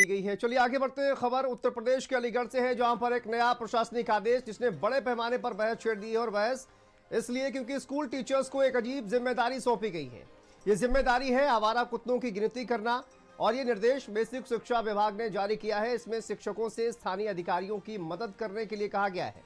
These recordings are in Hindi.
गई है। चलिए आगे बढ़ते हैं। खबर उत्तर प्रदेश के अलीगढ़ से है, जहां पर एक नया प्रशासनिक आदेश जिसने बड़े पैमाने पर बहस छेड़ दी है, और बहस इसलिए क्योंकि स्कूल टीचर्स को एक अजीब जिम्मेदारी सौंपी गई है। ये जिम्मेदारी है आवारा कुत्तों की गिनती करना, और ये निर्देश बेसिक शिक्षा विभाग ने जारी किया है। इसमें शिक्षकों से स्थानीय अधिकारियों की मदद करने के लिए कहा गया है।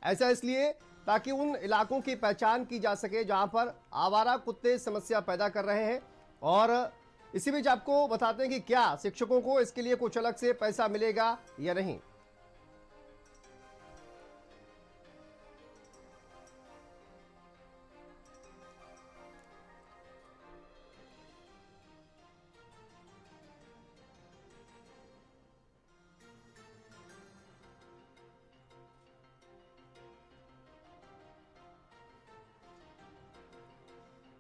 ऐसा इसलिए ताकि उन इलाकों की पहचान की जा सके जहां पर आवारा कुत्ते समस्या पैदा कर रहे हैं। और इसी बीच आपको बताते हैं कि क्या शिक्षकों को इसके लिए कुछ अलग से पैसा मिलेगा या नहीं।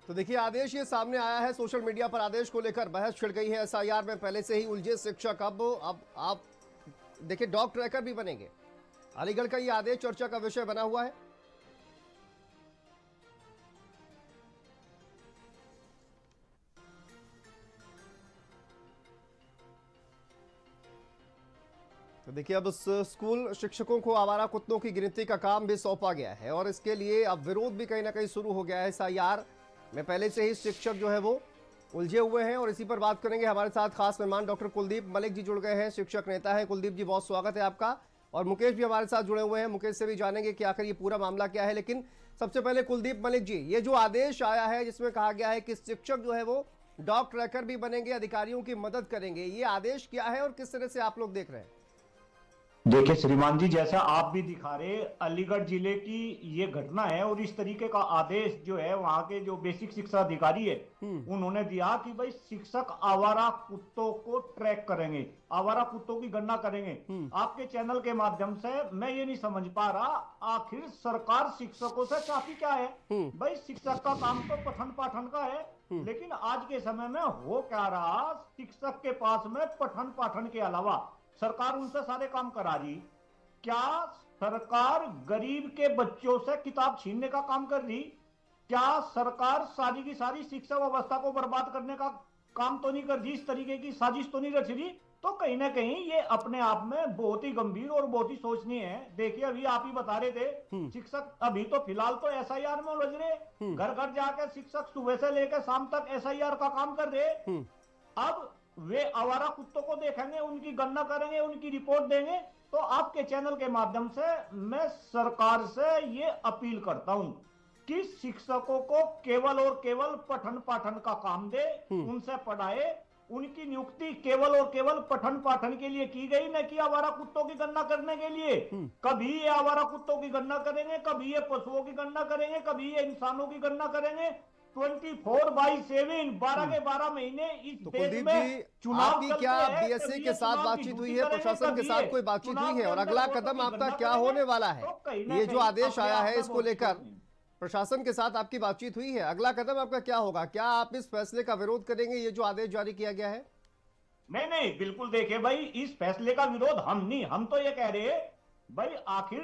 तो देखिए आदेश ये सामने आया है। सोशल मीडिया पर आदेश को लेकर बहस छिड़ गई है। एसआईआर में पहले से ही उलझे शिक्षक अब आप देखिए डॉग ट्रैकर भी बनेंगे। अलीगढ़ का ये आदेश चर्चा का विषय बना हुआ है। तो देखिए अब स्कूल शिक्षकों को आवारा कुत्तों की गिनती का काम भी सौंपा गया है, और इसके लिए अब विरोध भी कहीं ना कहीं शुरू हो गया है। एसआईआर में पहले से ही शिक्षक जो है वो उलझे हुए हैं, और इसी पर बात करेंगे। हमारे साथ खास मेहमान डॉक्टर कुलदीप मलिक जी जुड़ गए हैं, शिक्षक नेता हैं। कुलदीप जी बहुत स्वागत है आपका। और मुकेश भी हमारे साथ जुड़े हुए हैं, मुकेश से भी जानेंगे कि आखिर ये पूरा मामला क्या है। लेकिन सबसे पहले कुलदीप मलिक जी, ये जो आदेश आया है जिसमें कहा गया है कि शिक्षक जो है वो डॉग ट्रैकर भी बनेंगे, अधिकारियों की मदद करेंगे, ये आदेश क्या है और किस तरह से आप लोग देख रहे हैं? देखिए श्रीमान जी, जैसा आप भी दिखा रहे, अलीगढ़ जिले की ये घटना है, और इस तरीके का आदेश जो है वहां के जो बेसिक शिक्षा अधिकारी है उन्होंने दिया कि भाई शिक्षक आवारा कुत्तों को ट्रैक करेंगे, आवारा कुत्तों की गणना करेंगे। आपके चैनल के माध्यम से मैं ये नहीं समझ पा रहा, आखिर सरकार शिक्षकों से चाहती क्या है? भाई शिक्षक का काम तो पठन पाठन का है, लेकिन आज के समय में हो क्या रहा, शिक्षक के पास में पठन पाठन के अलावा सरकार उनसे सारे काम करा रही। क्या सरकार गरीब के बच्चों से किताब छीनने का काम कर रही? क्या सरकार सारी की सारी शिक्षा व्यवस्था को बर्बाद करने का काम तो नहीं कर रही? इस तरीके की साजिश तो नहीं रच रही? तो कहीं ना कहीं ये अपने आप में बहुत ही गंभीर और बहुत ही सोचनीय है। देखिए अभी आप ही बता रहे थे, शिक्षक अभी तो फिलहाल तो एसआईआर में उलझ रहे, घर घर जाकर शिक्षक सुबह से लेकर शाम तक एसआईआर का काम कर रहे। अब वे आवारा कुत्तों को देखेंगे, उनकी गणना करेंगे, उनकी रिपोर्ट देंगे। तो आपके चैनल के माध्यम से मैं सरकार से ये अपील करता हूं कि शिक्षकों को केवल और केवल पठन पाठन का काम दे, उनसे पढ़ाए। उनकी नियुक्ति केवल और केवल पठन पाठन के लिए की गई, न कि आवारा कुत्तों की गणना करने के लिए। कभी ये आवारा कुत्तों की गणना करेंगे, कभी ये पशुओं की गणना करेंगे, कभी ये इंसानों की गणना करेंगे। 24/7 12 के 12 महीने इस तो देश कुलदीप में जी, चुनाव आपकी क्या बीएससी के साथ बातचीत हुई है, प्रशासन के साथ कोई बातचीत हुई है, और अगला कदम आपका क्या होने वाला है? ये जो आदेश आया है इसको लेकर प्रशासन के साथ आपकी बातचीत हुई है, अगला कदम आपका क्या होगा? क्या आप इस फैसले का विरोध करेंगे, ये जो आदेश जारी किया गया है? नहीं नहीं, बिल्कुल। देखिए भाई, इस फैसले का विरोध हम नहीं, हम तो ये कह रहे हैं भाई, आखिर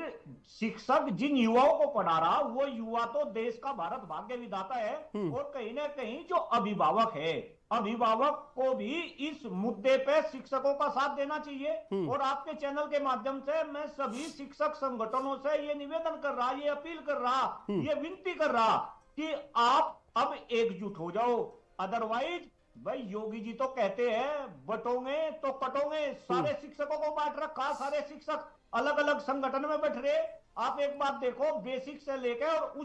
शिक्षक जिन युवाओं को पढ़ा रहा, वो युवा तो देश का भारत भाग्य विधाता है। और कहीं ना कहीं जो अभिभावक है, अभिभावक को भी इस मुद्दे पे शिक्षकों का साथ देना चाहिए। और आपके चैनल के माध्यम से मैं सभी शिक्षक संगठनों से ये निवेदन कर रहा, ये अपील कर रहा, ये विनती कर रहा कि आप अब एकजुट हो जाओ। अदरवाइज भाई, योगी जी तो कहते हैं बटोगे तो कटोगे। सारे शिक्षकों को बांट रखा, सारे शिक्षक अलग अलग संगठन में बैठ रहे। आप एक बात देखो, बेसिक से लेकर और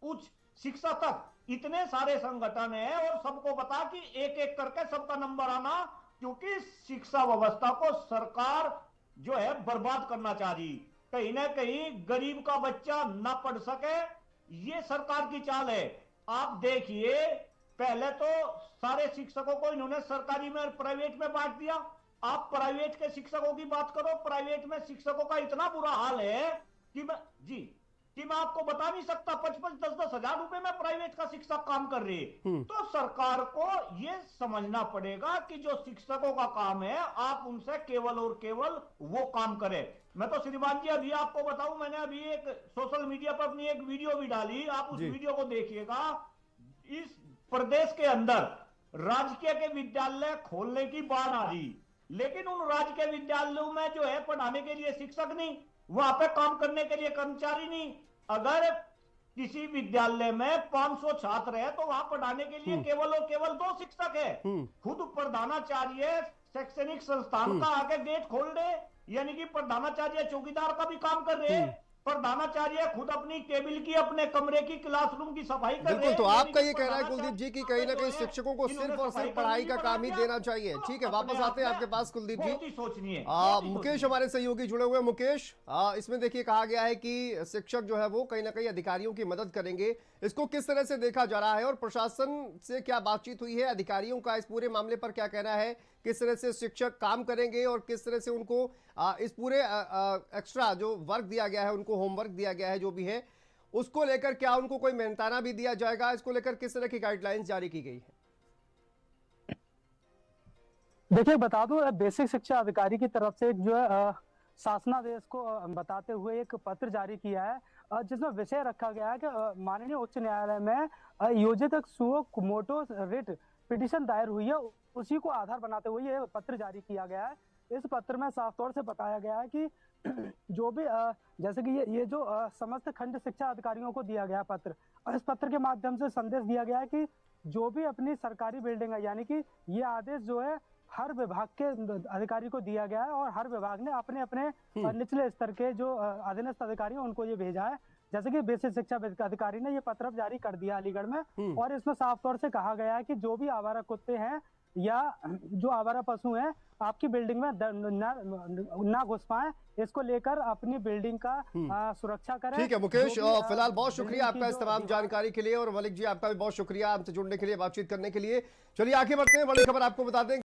उच्च शिक्षा तक इतने सारे संगठन हैं, और सबको बता कि एक एक करके सबका नंबर आना, क्योंकि शिक्षा व्यवस्था को सरकार जो है बर्बाद करना चाह रही। कहीं ना कहीं गरीब का बच्चा ना पढ़ सके, ये सरकार की चाल है। आप देखिए, पहले तो सारे शिक्षकों को इन्होंने सरकारी में और प्राइवेट में बांट दिया। आप प्राइवेट के शिक्षकों की बात करो, प्राइवेट में शिक्षकों का इतना बुरा हाल है कि मैं आपको बता नहीं सकता। 5-10 हजार रुपए में प्राइवेट का शिक्षक काम कर रहे हैं। तो सरकार को यह समझना पड़ेगा कि जो शिक्षकों का काम है, आप उनसे केवल और केवल वो काम करें। मैं तो श्रीमान जी अभी आपको बताऊं, मैंने अभी एक सोशल मीडिया पर अपनी एक वीडियो भी डाली, आप उस वीडियो को देखिएगा। इस प्रदेश के अंदर राजकीय के विद्यालय खोलने की बात आ रही, लेकिन उन राजकीय विद्यालयों में जो है पढ़ाने के लिए शिक्षक नहीं, वहां पे काम करने के लिए कर्मचारी नहीं। अगर किसी विद्यालय में 500 छात्र है तो वहां पढ़ाने के लिए केवल और केवल 2 शिक्षक है। खुद प्रधानाचार्य शैक्षणिक संस्थान का आगे गेट खोल दे, यानी कि प्रधानाचार्य चौकीदार का भी काम कर रहे हैं। प्रधानाचार्य खुद अपनी टेबल की, अपने कमरे की, क्लासरूम की सफाई कर रहे बिल्कुल। हैं। तो आपका ये यानी कि कहना है कुलदीप जी कि कहीं ना कहीं शिक्षकों को सिर्फ और सिर्फ पढ़ाई का काम ही देना चाहिए। ठीक है, वापस आते हैं आपके पास कुलदीप जी। सोचनी है मुकेश हमारे सहयोगी जुड़े हुए हैं। मुकेश, इसमें देखिए कहा गया है कि शिक्षक जो है वो कहीं ना कहीं अधिकारियों की मदद करेंगे, इसको किस तरह से देखा जा रहा है और प्रशासन से क्या बातचीत हुई है? अधिकारियों का इस पूरे मामले पर क्या कहना है? किस तरह से शिक्षक काम करेंगे और किस तरह से उनको इस पूरे एक्स्ट्रा जो वर्क दिया गया है, उनको होमवर्क दिया गया है जो भी है, उसको लेकर क्या उनको कोई मेहनताना भी दिया जाएगा? इसको लेकर किस तरह की गाइडलाइंस जारी की गई है? देखिए, बता दूं, बेसिक शिक्षा अधिकारी की तरफ से जो है शासनादेश को बताते हुए एक पत्र जारी किया है, जिसमें विषय रखा गया है कि माननीय उच्च न्यायालय में योजित एक सुओ मोटो रिट पिटीशन दायर हुई है, उसी को आधार बनाते हुए ये पत्र जारी किया गया है। इस पत्र में साफ तौर से बताया गया है कि जो भी जैसे कि ये जो समस्त खंड शिक्षा अधिकारियों को दिया गया पत्र, और इस पत्र के माध्यम से संदेश दिया गया है कि जो भी अपनी सरकारी बिल्डिंग है, यानी कि ये आदेश जो है हर विभाग के अधिकारी को दिया गया है और हर विभाग ने अपने अपने निचले स्तर के जो अधीनस्थ अधिकारी हैं उनको ये भेजा है। जैसे कि बेसिक शिक्षा अधिकारी ने ये पत्र जारी कर दिया अलीगढ़ में, और इसमें साफ तौर से कहा गया है कि जो भी आवारा कुत्ते हैं या जो आवारा पशु हैं आपकी बिल्डिंग में ना घुस पाए, इसको लेकर अपनी बिल्डिंग का सुरक्षा करें। ठीक है मुकेश, फिलहाल बहुत शुक्रिया आपका इस तमाम जानकारी के लिए, और मलिक जी आपका भी बहुत शुक्रिया हमसे जुड़ने के लिए, बातचीत करने के लिए। चलिए आगे बढ़ते हैं, बड़ी खबर आपको बता दें।